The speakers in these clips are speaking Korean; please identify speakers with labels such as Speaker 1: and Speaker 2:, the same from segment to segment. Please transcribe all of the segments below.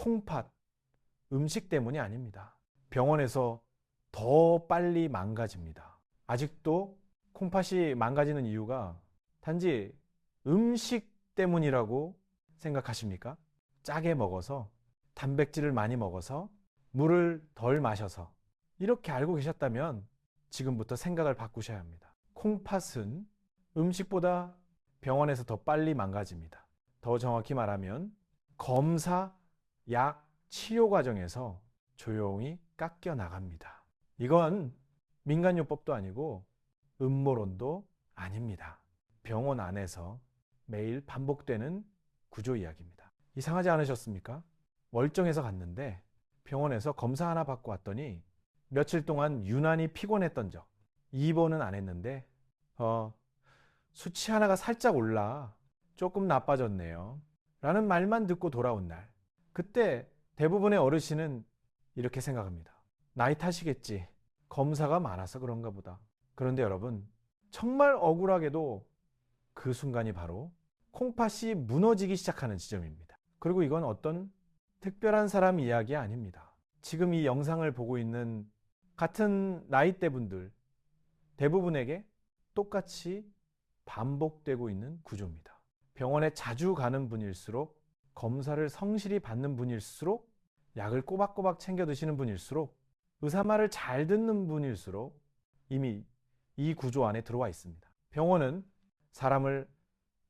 Speaker 1: 콩팥, 음식 때문이 아닙니다. 병원에서 더 빨리 망가집니다. 아직도 콩팥이 망가지는 이유가 단지 음식 때문이라고 생각하십니까? 짜게 먹어서, 단백질을 많이 먹어서, 물을 덜 마셔서, 이렇게 알고 계셨다면 지금부터 생각을 바꾸셔야 합니다. 콩팥은 음식보다 병원에서 더 빨리 망가집니다. 더 정확히 말하면 검사, 약, 치료 과정에서 조용히 깎여 나갑니다. 이건 민간요법도 아니고 음모론도 아닙니다. 병원 안에서 매일 반복되는 구조 이야기입니다. 이상하지 않으셨습니까? 멀쩡해서 갔는데 병원에서 검사 하나 받고 왔더니 며칠 동안 유난히 피곤했던 적, 입원은 안 했는데 수치 하나가 살짝 올라 조금 나빠졌네요 라는 말만 듣고 돌아온 날, 그때 대부분의 어르신은 이렇게 생각합니다. 나이 탓이겠지. 검사가 많아서 그런가 보다. 그런데 여러분, 정말 억울하게도 그 순간이 바로 콩팥이 무너지기 시작하는 지점입니다. 그리고 이건 어떤 특별한 사람 이야기 아닙니다. 지금 이 영상을 보고 있는 같은 나이대 분들 대부분에게 똑같이 반복되고 있는 구조입니다. 병원에 자주 가는 분일수록, 검사를 성실히 받는 분일수록, 약을 꼬박꼬박 챙겨 드시는 분일수록, 의사 말을 잘 듣는 분일수록 이미 이 구조 안에 들어와 있습니다. 병원은 사람을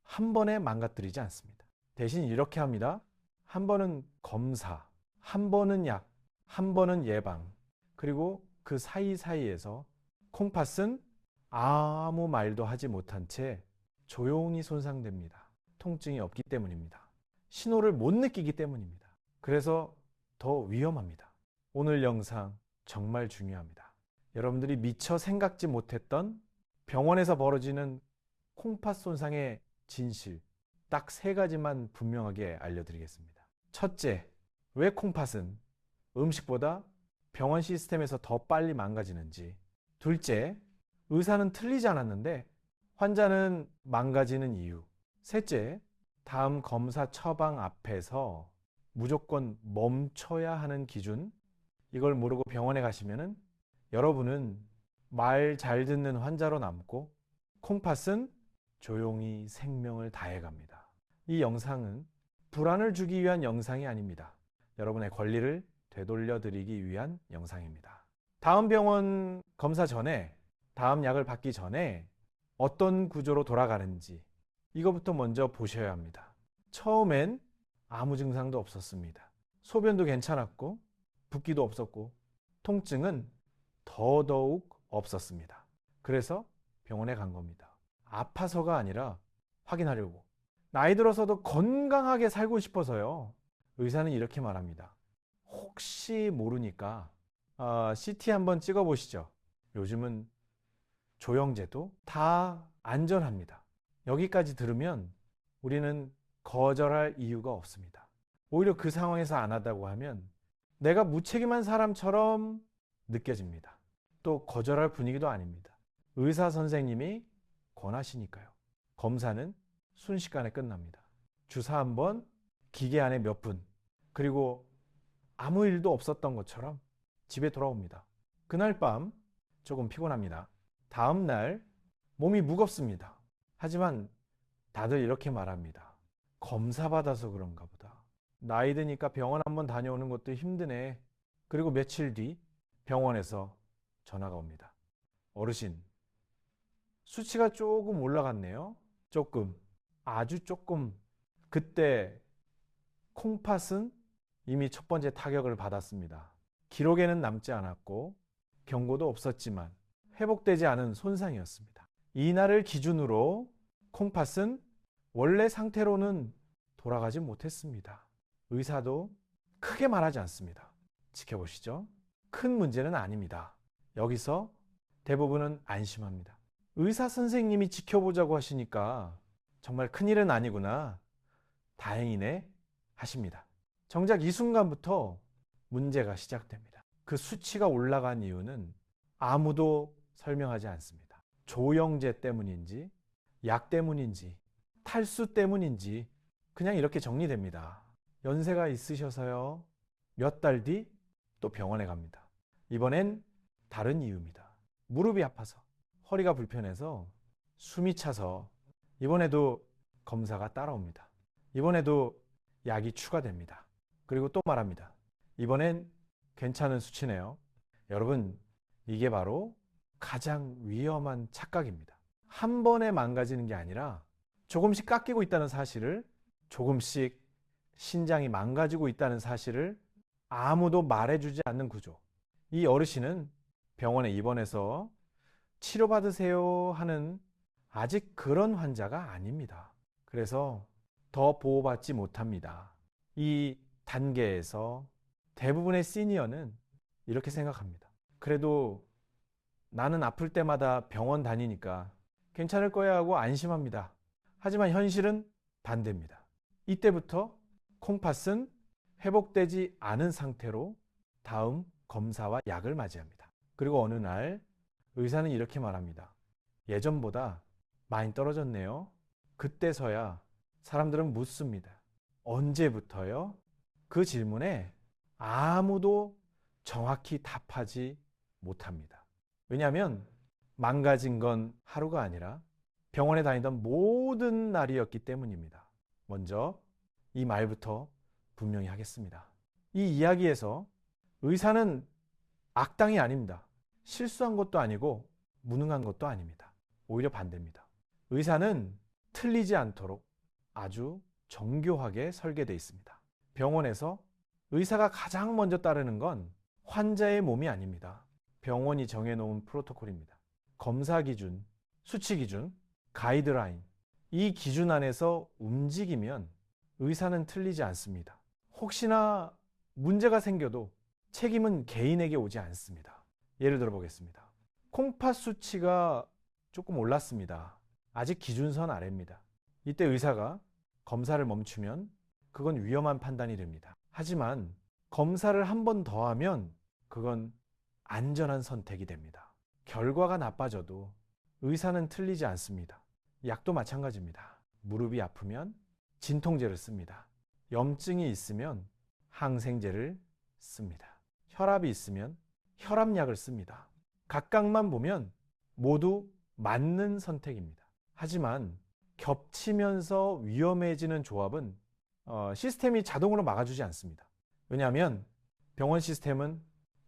Speaker 1: 한 번에 망가뜨리지 않습니다. 대신 이렇게 합니다. 한 번은 검사, 한 번은 약, 한 번은 예방, 그리고 그 사이사이에서 콩팥은 아무 말도 하지 못한 채 조용히 손상됩니다. 통증이 없기 때문입니다. 신호를 못 느끼기 때문입니다. 그래서 더 위험합니다. 오늘 영상 정말 중요합니다. 여러분들이 미처 생각지 못했던 병원에서 벌어지는 콩팥 손상의 진실, 딱 3가지만 분명하게 알려드리겠습니다. 첫째, 왜 콩팥은 음식보다 병원 시스템에서 더 빨리 망가지는지. 둘째, 의사는 틀리지 않았는데 환자는 망가지는 이유. 셋째, 다음 검사 처방 앞에서 무조건 멈춰야 하는 기준. 이걸 모르고 병원에 가시면은 여러분은 말 잘 듣는 환자로 남고 콩팥은 조용히 생명을 다해갑니다. 이 영상은 불안을 주기 위한 영상이 아닙니다. 여러분의 권리를 되돌려 드리기 위한 영상입니다. 다음 병원 검사 전에, 다음 약을 받기 전에 어떤 구조로 돌아가는지 이거부터 먼저 보셔야 합니다. 처음엔 아무 증상도 없었습니다. 소변도 괜찮았고 붓기도 없었고 통증은 더더욱 없었습니다. 그래서 병원에 간 겁니다. 아파서가 아니라 확인하려고. 나이 들어서도 건강하게 살고 싶어서요. 의사는 이렇게 말합니다. 혹시 모르니까 CT 한번 찍어보시죠. 요즘은 조영제도 다 안전합니다. 여기까지 들으면 우리는 거절할 이유가 없습니다. 오히려 그 상황에서 안 하다고 하면 내가 무책임한 사람처럼 느껴집니다. 또 거절할 분위기도 아닙니다. 의사 선생님이 권하시니까요. 검사는 순식간에 끝납니다. 주사 한번, 기계 안에 몇 분, 그리고 아무 일도 없었던 것처럼 집에 돌아옵니다. 그날 밤 조금 피곤합니다. 다음 날 몸이 무겁습니다. 하지만 다들 이렇게 말합니다. 검사 받아서 그런가 보다. 나이 드니까 병원 한번 다녀오는 것도 힘드네. 그리고 며칠 뒤 병원에서 전화가 옵니다. 어르신, 수치가 조금 올라갔네요. 조금, 아주 조금. 그때 콩팥은 이미 첫 번째 타격을 받았습니다. 기록에는 남지 않았고 경고도 없었지만 회복되지 않은 손상이었습니다. 이날을 기준으로 콩팥은 원래 상태로는 돌아가지 못했습니다. 의사도 크게 말하지 않습니다. 지켜보시죠. 큰 문제는 아닙니다. 여기서 대부분은 안심합니다. 의사 선생님이 지켜보자고 하시니까 정말 큰일은 아니구나, 다행이네 하십니다. 정작 이 순간부터 문제가 시작됩니다. 그 수치가 올라간 이유는 아무도 설명하지 않습니다. 조영제 때문인지, 약 때문인지, 탈수 때문인지 그냥 이렇게 정리됩니다. 연세가 있으셔서요. 몇 달 뒤 또 병원에 갑니다. 이번엔 다른 이유입니다. 무릎이 아파서, 허리가 불편해서, 숨이 차서 이번에도 검사가 따라옵니다. 이번에도 약이 추가됩니다. 그리고 또 말합니다. 이번엔 괜찮은 수치네요. 여러분, 이게 바로 가장 위험한 착각입니다. 한 번에 망가지는 게 아니라 조금씩 깎이고 있다는 사실을, 조금씩 신장이 망가지고 있다는 사실을 아무도 말해주지 않는 구조. 이 어르신은 병원에 입원해서 치료받으세요 하는 아직 그런 환자가 아닙니다. 그래서 더 보호받지 못합니다. 이 단계에서 대부분의 시니어는 이렇게 생각합니다. 그래도 나는 아플 때마다 병원 다니니까 괜찮을 거야 하고 안심합니다. 하지만 현실은 반대입니다. 이때부터 콩팥은 회복되지 않은 상태로 다음 검사와 약을 맞이합니다. 그리고 어느 날 의사는 이렇게 말합니다. 예전보다 많이 떨어졌네요. 그때서야 사람들은 묻습니다. 언제부터요? 그 질문에 아무도 정확히 답하지 못합니다. 왜냐하면 망가진 건 하루가 아니라 병원에 다니던 모든 날이었기 때문입니다. 먼저 이 말부터 분명히 하겠습니다. 이 이야기에서 의사는 악당이 아닙니다. 실수한 것도 아니고 무능한 것도 아닙니다. 오히려 반대입니다. 의사는 틀리지 않도록 아주 정교하게 설계되어 있습니다. 병원에서 의사가 가장 먼저 따르는 건 환자의 몸이 아닙니다. 병원이 정해놓은 프로토콜입니다. 검사 기준, 수치 기준, 가이드라인, 이 기준 안에서 움직이면 의사는 틀리지 않습니다. 혹시나 문제가 생겨도 책임은 개인에게 오지 않습니다. 예를 들어 보겠습니다. 콩팥 수치가 조금 올랐습니다. 아직 기준선 아래입니다. 이때 의사가 검사를 멈추면 그건 위험한 판단이 됩니다. 하지만 검사를 한 번 더 하면 그건 안전한 선택이 됩니다. 결과가 나빠져도 의사는 틀리지 않습니다. 약도 마찬가지입니다. 무릎이 아프면 진통제를 씁니다. 염증이 있으면 항생제를 씁니다. 혈압이 있으면 혈압약을 씁니다. 각각만 보면 모두 맞는 선택입니다. 하지만 겹치면서 위험해지는 조합은 시스템이 자동으로 막아주지 않습니다. 왜냐하면 병원 시스템은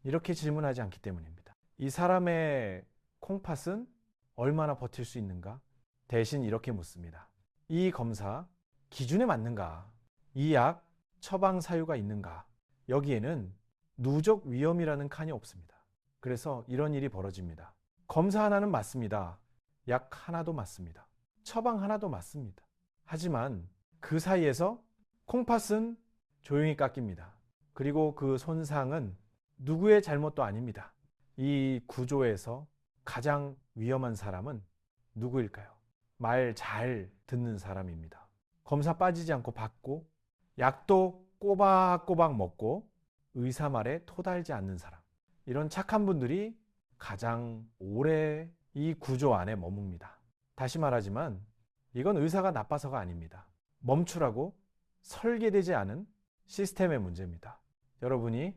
Speaker 1: 이렇게 질문하지 않기 때문입니다. 이 사람의 콩팥은 얼마나 버틸 수 있는가? 대신 이렇게 묻습니다. 이 검사 기준에 맞는가? 이 약 처방 사유가 있는가? 여기에는 누적 위험이라는 칸이 없습니다. 그래서 이런 일이 벌어집니다. 검사 하나는 맞습니다. 약 하나도 맞습니다. 처방 하나도 맞습니다. 하지만 그 사이에서 콩팥은 조용히 깎입니다. 그리고 그 손상은 누구의 잘못도 아닙니다. 이 구조에서 가장 위험한 사람은 누구일까요? 말 잘 듣는 사람입니다. 검사 빠지지 않고 받고 약도 꼬박꼬박 먹고 의사 말에 토달지 않는 사람. 이런 착한 분들이 가장 오래 이 구조 안에 머뭅니다. 다시 말하지만 이건 의사가 나빠서가 아닙니다. 멈추라고 설계되지 않은 시스템의 문제입니다. 여러분이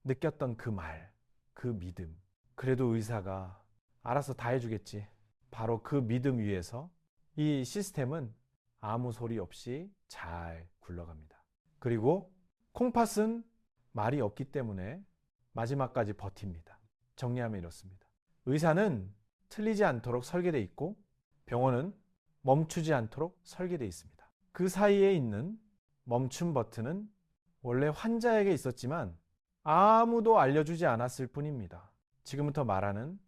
Speaker 1: 느꼈던 그 말, 그 믿음. 그래도 의사가 알아서 다 해주겠지. 바로 그 믿음 위에서 이 시스템은 아무 소리 없이 잘 굴러갑니다. 그리고 콩팥은 말이 없기 때문에 마지막까지 버팁니다. 정리하면 이렇습니다. 의사는 틀리지 않도록 설계되어 있고 병원은 멈추지 않도록 설계되어 있습니다. 그 사이에 있는 멈춤 버튼은 원래 환자에게 있었지만 아무도 알려주지 않았을 뿐입니다. 지금부터 말하는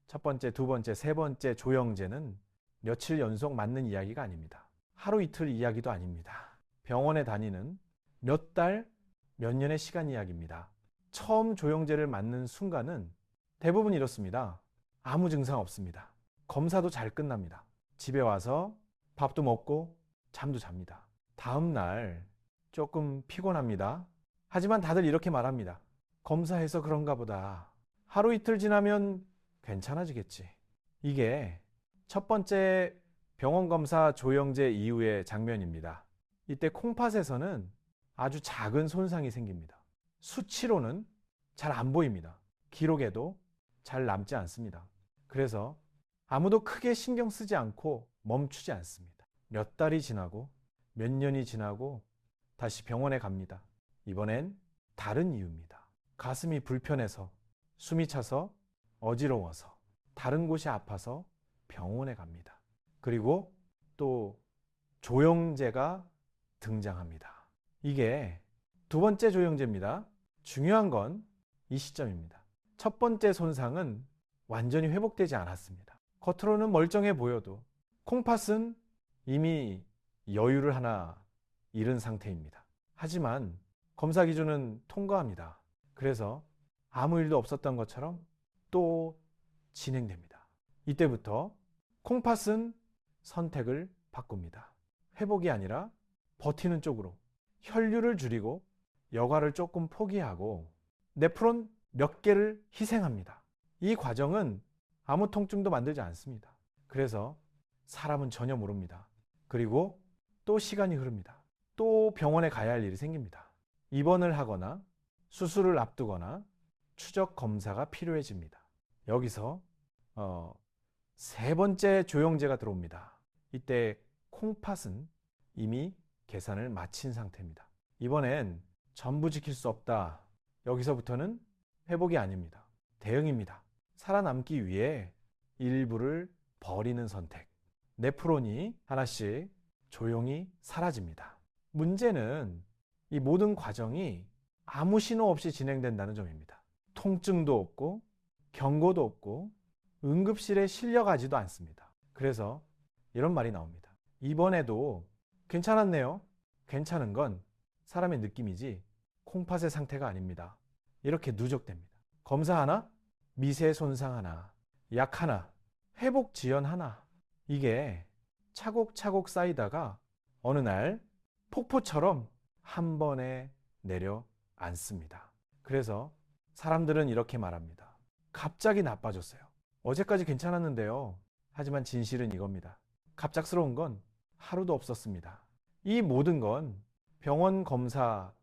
Speaker 1: 첫 번째, 두 번째, 세 번째 조영제는 며칠 연속 맞는 이야기가 아닙니다. 하루 이틀 이야기도 아닙니다. 병원에 다니는 몇 달, 몇 년의 시간 이야기입니다. 처음 조영제를 맞는 순간은 대부분 이렇습니다. 아무 증상 없습니다. 검사도 잘 끝납니다. 집에 와서 밥도 먹고 잠도 잡니다. 다음 날 조금 피곤합니다. 하지만 다들 이렇게 말합니다. 검사해서 그런가 보다. 하루 이틀 지나면 괜찮아지겠지. 이게 첫 번째 병원 검사 조영제 이후의 장면입니다. 이때 콩팥에서는 아주 작은 손상이 생깁니다. 수치로는 잘 안 보입니다. 기록에도 잘 남지 않습니다. 그래서 아무도 크게 신경 쓰지 않고 멈추지 않습니다. 몇 달이 지나고 몇 년이 지나고 다시 병원에 갑니다. 이번엔 다른 이유입니다. 가슴이 불편해서, 숨이 차서, 어지러워서, 다른 곳이 아파서 병원에 갑니다. 그리고 또 조영제가 등장합니다. 이게 두 번째 조영제입니다. 중요한 건 이 시점입니다. 첫 번째 손상은 완전히 회복되지 않았습니다. 겉으로는 멀쩡해 보여도 콩팥은 이미 여유를 하나 잃은 상태입니다. 하지만 검사 기준은 통과합니다. 그래서 아무 일도 없었던 것처럼 또 진행됩니다. 이때부터 콩팥은 선택을 바꿉니다. 회복이 아니라 버티는 쪽으로 혈류를 줄이고 여과를 조금 포기하고 네프론 몇 개를 희생합니다. 이 과정은 아무 통증도 만들지 않습니다. 그래서 사람은 전혀 모릅니다. 그리고 또 시간이 흐릅니다. 또 병원에 가야 할 일이 생깁니다. 입원을 하거나 수술을 앞두거나 추적 검사가 필요해집니다. 여기서 세 번째 조영제가 들어옵니다. 이때 콩팥은 이미 계산을 마친 상태입니다. 이번엔 전부 지킬 수 없다. 여기서부터는 회복이 아닙니다. 대응입니다. 살아남기 위해 일부를 버리는 선택. 네프론이 하나씩 조용히 사라집니다. 문제는 이 모든 과정이 아무 신호 없이 진행된다는 점입니다. 통증도 없고 경고도 없고 응급실에 실려가지도 않습니다. 그래서 이런 말이 나옵니다. 이번에도 괜찮았네요. 괜찮은 건 사람의 느낌이지 콩팥의 상태가 아닙니다. 이렇게 누적됩니다. 검사 하나, 미세 손상 하나, 약 하나, 회복 지연 하나. 이게 차곡차곡 쌓이다가 어느 날 폭포처럼 한 번에 내려앉습니다. 그래서 사람들은 이렇게 말합니다. 갑자기 나빠졌어요. 어제까지 괜찮았는데요. 하지만 진실은 이겁니다. 갑작스러운 건 하루도 없었습니다. 이 모든 건 병원 검사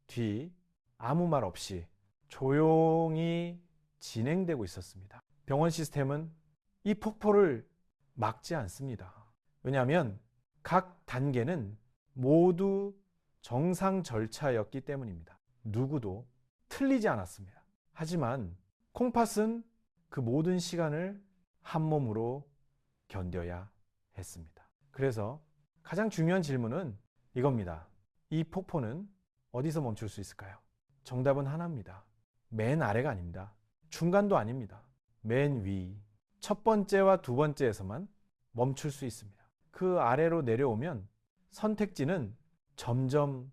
Speaker 1: 뒤 아무 말 없이 조용히 진행되고 있었습니다. 병원 시스템은 이 폭포를 막지 않습니다. 왜냐하면 각 단계는 모두 정상 절차였기 때문입니다. 누구도 틀리지 않았습니다. 하지만 콩팥은 그 모든 시간을 한 몸으로 견뎌야 했습니다. 그래서 가장 중요한 질문은 이겁니다. 이 폭포는 어디서 멈출 수 있을까요? 정답은 하나입니다. 맨 아래가 아닙니다. 중간도 아닙니다. 맨 위, 첫 번째와 두 번째에서만 멈출 수 있습니다. 그 아래로 내려오면 선택지는 점점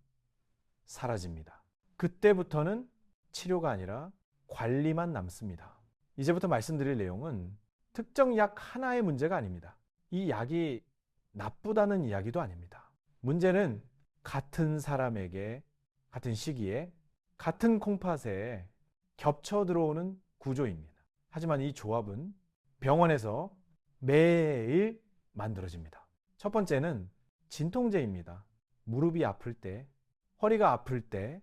Speaker 1: 사라집니다. 그때부터는 치료가 아니라 관리만 남습니다. 이제부터 말씀드릴 내용은 특정 약 하나의 문제가 아닙니다. 이 약이 나쁘다는 이야기도 아닙니다. 문제는 같은 사람에게 같은 시기에 같은 콩팥에 겹쳐 들어오는 구조입니다. 하지만 이 조합은 병원에서 매일 만들어집니다. 첫 번째는 진통제입니다. 무릎이 아플 때, 허리가 아플 때,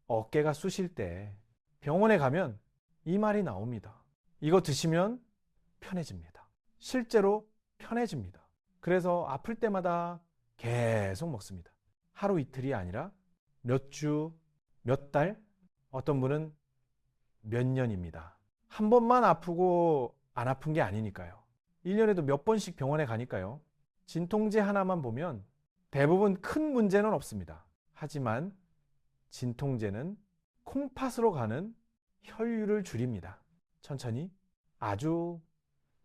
Speaker 1: 어깨가 쑤실 때 병원에 가면 이 말이 나옵니다. 이거 드시면 편해집니다. 실제로 편해집니다. 그래서 아플 때마다 계속 먹습니다. 하루 이틀이 아니라 몇 주, 몇 달, 어떤 분은 몇 년입니다. 한 번만 아프고 안 아픈 게 아니니까요. 1년에도 몇 번씩 병원에 가니까요. 진통제 하나만 보면 대부분 큰 문제는 없습니다. 하지만 진통제는 콩팥으로 가는 혈류를 줄입니다. 천천히, 아주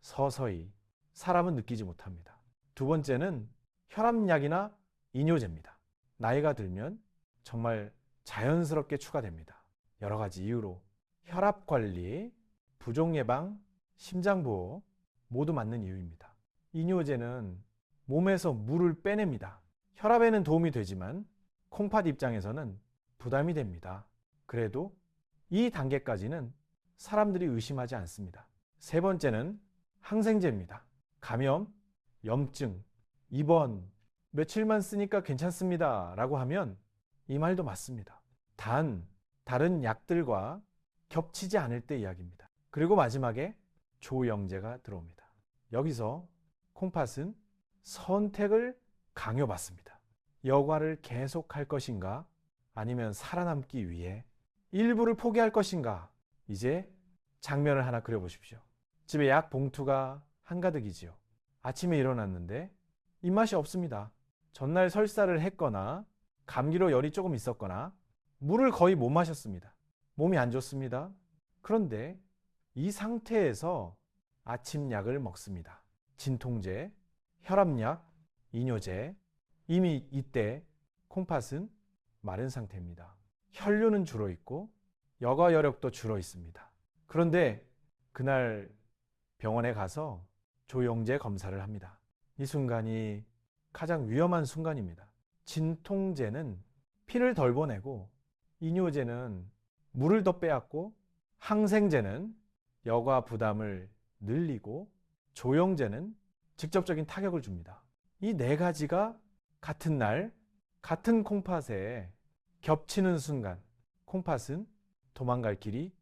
Speaker 1: 서서히 사람은 느끼지 못합니다. 두 번째는 혈압약이나 이뇨제입니다. 나이가 들면 정말 자연스럽게 추가됩니다. 여러 가지 이유로 혈압 관리, 부종 예방, 심장 보호 모두 맞는 이유입니다. 이뇨제는 몸에서 물을 빼냅니다. 혈압에는 도움이 되지만 콩팥 입장에서는 부담이 됩니다. 그래도 이 단계까지는 사람들이 의심하지 않습니다. 세 번째는 항생제입니다. 감염, 염증, 입원, 며칠만 쓰니까 괜찮습니다 라고 하면 이 말도 맞습니다. 단 다른 약들과 겹치지 않을 때 이야기입니다. 그리고 마지막에 조영제가 들어옵니다. 여기서 콩팥은 선택을 강요받습니다. 여과를 계속할 것인가 아니면 살아남기 위해 일부를 포기할 것인가. 이제 장면을 하나 그려보십시오. 집에 약 봉투가 한가득이지요. 아침에 일어났는데 입맛이 없습니다. 전날 설사를 했거나 감기로 열이 조금 있었거나 물을 거의 못 마셨습니다. 몸이 안 좋습니다. 그런데 이 상태에서 아침 약을 먹습니다. 진통제, 혈압약, 이뇨제. 이미 이때 콩팥은 마른 상태입니다. 혈류는 줄어 있고 여과 여력도 줄어 있습니다. 그런데 그날 병원에 가서 조영제 검사를 합니다. 이 순간이 가장 위험한 순간입니다. 진통제는 피를 덜 보내고 이뇨제는 물을 더 빼앗고 항생제는 여과 부담을 늘리고 조영제는 직접적인 타격을 줍니다. 이 네 가지가 같은 날 같은 콩팥에 겹치는 순간 콩팥은 도망갈 길이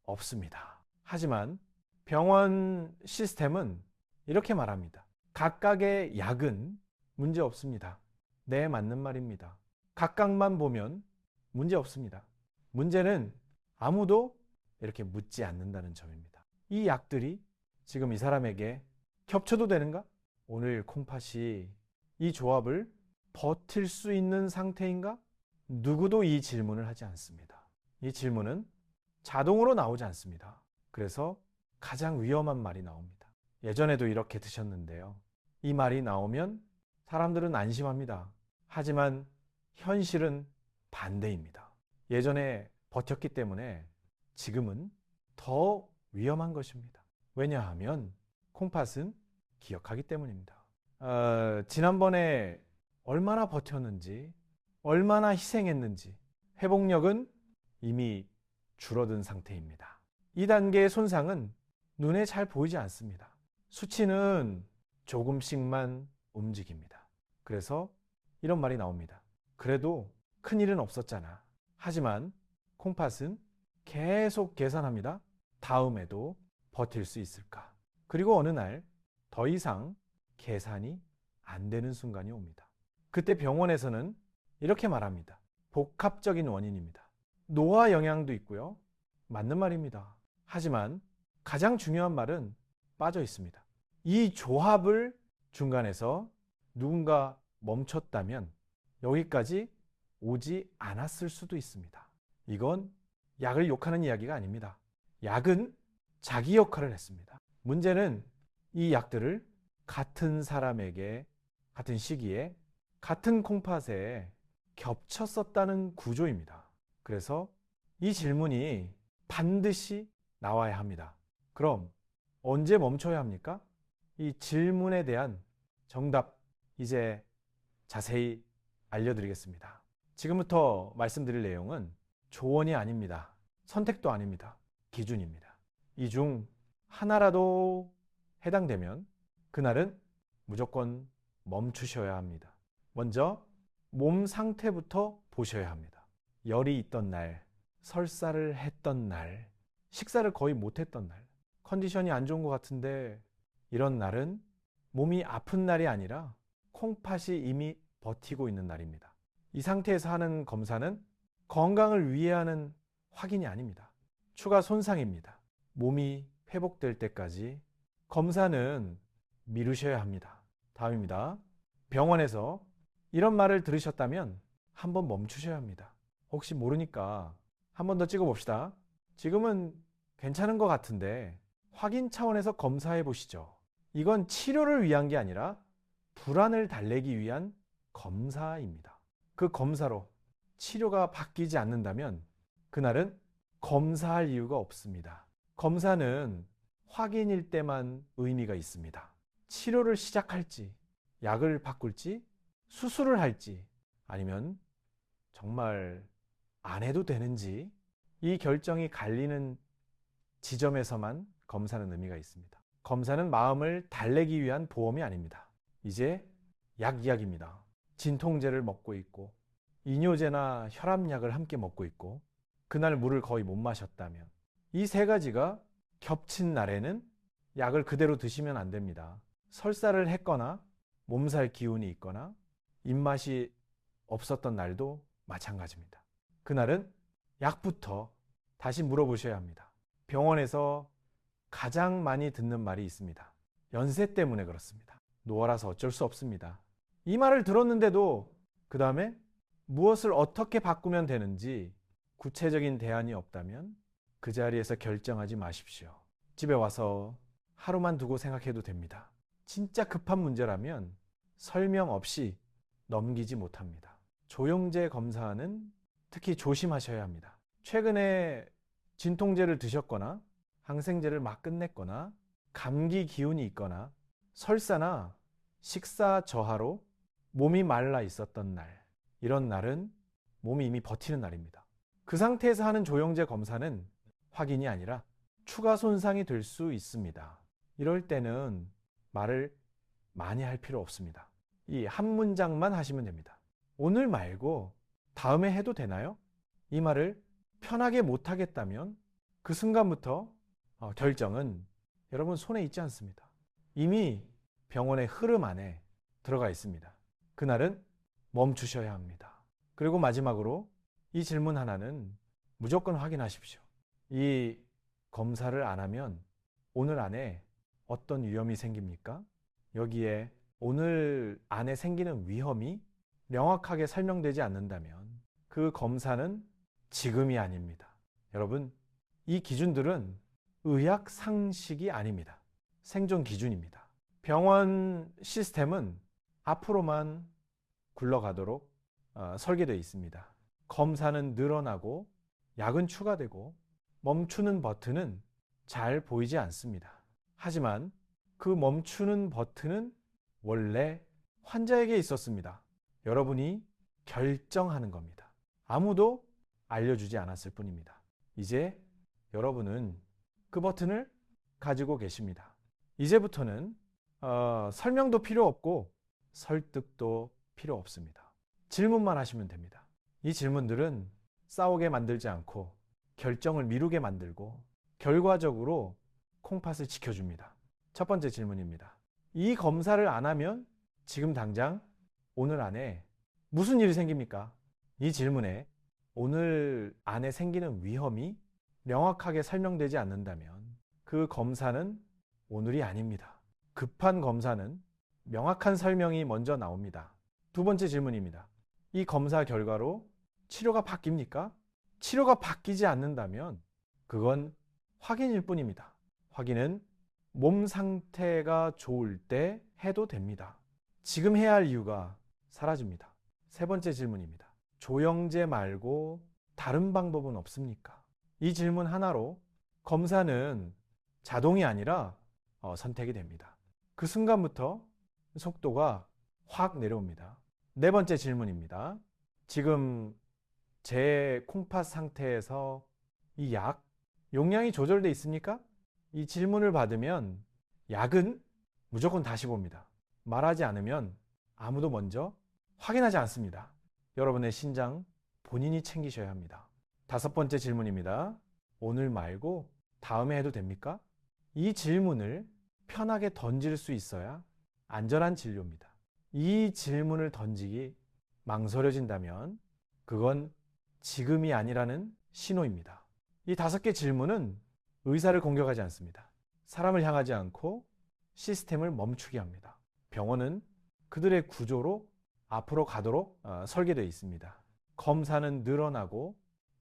Speaker 1: 없습니다. 하지만 병원 시스템은 이렇게 말합니다. 각각의 약은 문제 없습니다. 네, 맞는 말입니다. 각각만 보면 문제 없습니다. 문제는 아무도 이렇게 묻지 않는다는 점입니다. 이 약들이 지금 이 사람에게 겹쳐도 되는가? 오늘 콩팥이 이 조합을 버틸 수 있는 상태인가? 누구도 이 질문을 하지 않습니다. 이 질문은 자동으로 나오지 않습니다. 그래서 가장 위험한 말이 나옵니다. 예전에도 이렇게 드셨는데요. 이 말이 나오면 사람들은 안심합니다. 하지만 현실은 반대입니다. 예전에 버텼기 때문에 지금은 더 위험한 것입니다. 왜냐하면 콩팥은 기억하기 때문입니다. 지난번에 얼마나 버텼는지, 얼마나 희생했는지 회복력은 이미 줄어든 상태입니다. 이 단계의 손상은 눈에 잘 보이지 않습니다. 수치는 조금씩만 움직입니다. 그래서 이런 말이 나옵니다. 그래도 큰일은 없었잖아. 하지만 콩팥은 계속 계산합니다. 다음에도 버틸 수 있을까? 그리고 어느 날 더 이상 계산이 안 되는 순간이 옵니다. 그때 병원에서는 이렇게 말합니다. 복합적인 원인입니다. 노화 영향도 있고요. 맞는 말입니다. 하지만 가장 중요한 말은 빠져 있습니다. 이 조합을 중간에서 누군가 멈췄다면 여기까지 오지 않았을 수도 있습니다. 이건 약을 욕하는 이야기가 아닙니다. 약은 자기 역할을 했습니다. 문제는 이 약들을 같은 사람에게 같은 시기에 같은 콩팥에 겹쳤었다는 구조입니다. 그래서 이 질문이 반드시 나와야 합니다. 그럼 언제 멈춰야 합니까? 이 질문에 대한 정답 이제 자세히 알려드리겠습니다. 지금부터 말씀드릴 내용은 조언이 아닙니다. 선택도 아닙니다. 기준입니다. 이 중 하나라도 해당되면 그날은 무조건 멈추셔야 합니다. 먼저 몸 상태부터 보셔야 합니다. 열이 있던 날, 설사를 했던 날, 식사를 거의 못했던 날, 컨디션이 안 좋은 것 같은데 이런 날은 몸이 아픈 날이 아니라 콩팥이 이미 버티고 있는 날입니다. 이 상태에서 하는 검사는 건강을 위해 하는 확인이 아닙니다. 추가 손상입니다. 몸이 회복될 때까지 검사는 미루셔야 합니다. 다음입니다. 병원에서 이런 말을 들으셨다면 한번 멈추셔야 합니다. 혹시 모르니까 한 번 더 찍어봅시다. 지금은 괜찮은 것 같은데 확인 차원에서 검사해 보시죠. 이건 치료를 위한 게 아니라 불안을 달래기 위한 검사입니다. 그 검사로 치료가 바뀌지 않는다면 그날은 검사할 이유가 없습니다. 검사는 확인일 때만 의미가 있습니다. 치료를 시작할지, 약을 바꿀지, 수술을 할지, 아니면 정말 안 해도 되는지 이 결정이 갈리는 지점에서만 검사는 의미가 있습니다. 검사는 마음을 달래기 위한 보험이 아닙니다. 이제 약 이야기입니다. 진통제를 먹고 있고 이뇨제나 혈압약을 함께 먹고 있고 그날 물을 거의 못 마셨다면 이 세 가지가 겹친 날에는 약을 그대로 드시면 안 됩니다. 설사를 했거나 몸살 기운이 있거나 입맛이 없었던 날도 마찬가지입니다. 그날은 약부터 다시 물어보셔야 합니다. 병원에서 가장 많이 듣는 말이 있습니다. 연세 때문에 그렇습니다. 노화라서 어쩔 수 없습니다. 이 말을 들었는데도 그 다음에 무엇을 어떻게 바꾸면 되는지 구체적인 대안이 없다면 그 자리에서 결정하지 마십시오. 집에 와서 하루만 두고 생각해도 됩니다. 진짜 급한 문제라면 설명 없이 넘기지 못합니다. 조영제 검사는 특히 조심하셔야 합니다. 최근에 진통제를 드셨거나 항생제를 막 끝냈거나 감기 기운이 있거나 설사나 식사 저하로 몸이 말라 있었던 날, 이런 날은 몸이 이미 버티는 날입니다. 그 상태에서 하는 조영제 검사는 확인이 아니라 추가 손상이 될 수 있습니다. 이럴 때는 말을 많이 할 필요 없습니다. 이 한 문장만 하시면 됩니다. 오늘 말고 다음에 해도 되나요? 이 말을 편하게 못하겠다면 그 순간부터 결정은 여러분 손에 있지 않습니다. 이미 병원의 흐름 안에 들어가 있습니다. 그날은 멈추셔야 합니다. 그리고 마지막으로 이 질문 하나는 무조건 확인하십시오. 이 검사를 안 하면 오늘 안에 어떤 위험이 생깁니까? 여기에 오늘 안에 생기는 위험이 명확하게 설명되지 않는다면 그 검사는 지금이 아닙니다. 여러분, 이 기준들은 의학 상식이 아닙니다. 생존 기준입니다. 병원 시스템은 앞으로만 굴러가도록 설계되어 있습니다. 검사는 늘어나고 약은 추가되고 멈추는 버튼은 잘 보이지 않습니다. 하지만 그 멈추는 버튼은 원래 환자에게 있었습니다. 여러분이 결정하는 겁니다. 아무도 알려주지 않았을 뿐입니다. 이제 여러분은 그 버튼을 가지고 계십니다. 이제부터는 설명도 필요 없고 설득도 필요 없습니다. 질문만 하시면 됩니다. 이 질문들은 싸우게 만들지 않고 결정을 미루게 만들고 결과적으로 콩팥을 지켜줍니다. 첫 번째 질문입니다. 이 검사를 안 하면 지금 당장 오늘 안에 무슨 일이 생깁니까? 이 질문에 오늘 안에 생기는 위험이 명확하게 설명되지 않는다면 그 검사는 오늘이 아닙니다. 급한 검사는 명확한 설명이 먼저 나옵니다. 두 번째 질문입니다. 이 검사 결과로 치료가 바뀝니까? 치료가 바뀌지 않는다면 그건 확인일 뿐입니다. 확인은 몸 상태가 좋을 때 해도 됩니다. 지금 해야 할 이유가 사라집니다. 세 번째 질문입니다. 조영제 말고 다른 방법은 없습니까? 이 질문 하나로 검사는 자동이 아니라 선택이 됩니다. 그 순간부터 속도가 확 내려옵니다. 네 번째 질문입니다. 지금 제 콩팥 상태에서 이 약 용량이 조절되어 있습니까? 이 질문을 받으면 약은 무조건 다시 봅니다. 말하지 않으면 아무도 먼저 확인하지 않습니다. 여러분의 신장 본인이 챙기셔야 합니다. 다섯 번째 질문입니다. 오늘 말고 다음에 해도 됩니까? 이 질문을 편하게 던질 수 있어야 안전한 진료입니다. 이 질문을 던지기 망설여진다면 그건 지금이 아니라는 신호입니다. 이 다섯 개 질문은 의사를 공격하지 않습니다. 사람을 향하지 않고 시스템을 멈추게 합니다. 병원은 그들의 구조로 앞으로 가도록 설계되어 있습니다. 검사는 늘어나고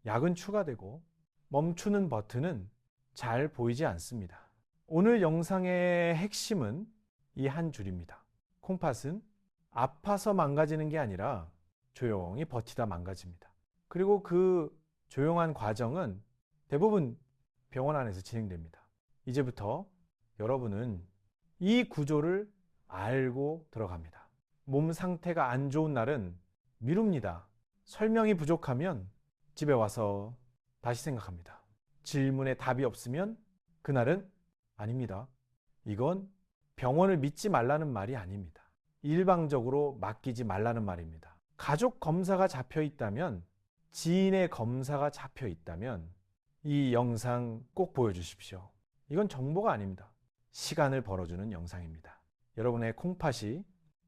Speaker 1: 약은 추가되고 멈추는 버튼은 잘 보이지 않습니다. 오늘 영상의 핵심은 이 한 줄입니다. 콩팥은 아파서 망가지는 게 아니라 조용히 버티다 망가집니다. 그리고 그 조용한 과정은 대부분 병원 안에서 진행됩니다. 이제부터 여러분은 이 구조를 알고 들어갑니다. 몸 상태가 안 좋은 날은 미룹니다. 설명이 부족하면 집에 와서 다시 생각합니다. 질문에 답이 없으면 그날은 아닙니다. 이건 병원을 믿지 말라는 말이 아닙니다. 일방적으로 맡기지 말라는 말입니다. 가족 검사가 잡혀 있다면, 지인의 검사가 잡혀 있다면 이 영상 꼭 보여주십시오. 이건 정보가 아닙니다. 시간을 벌어주는 영상입니다. 여러분의 콩팥이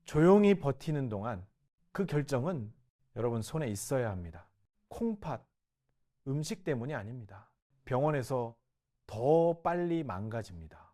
Speaker 1: 조용히 버티는 동안 그 결정은 여러분 손에 있어야 합니다. 콩팥, 음식 때문이 아닙니다. 병원에서 더 빨리 망가집니다.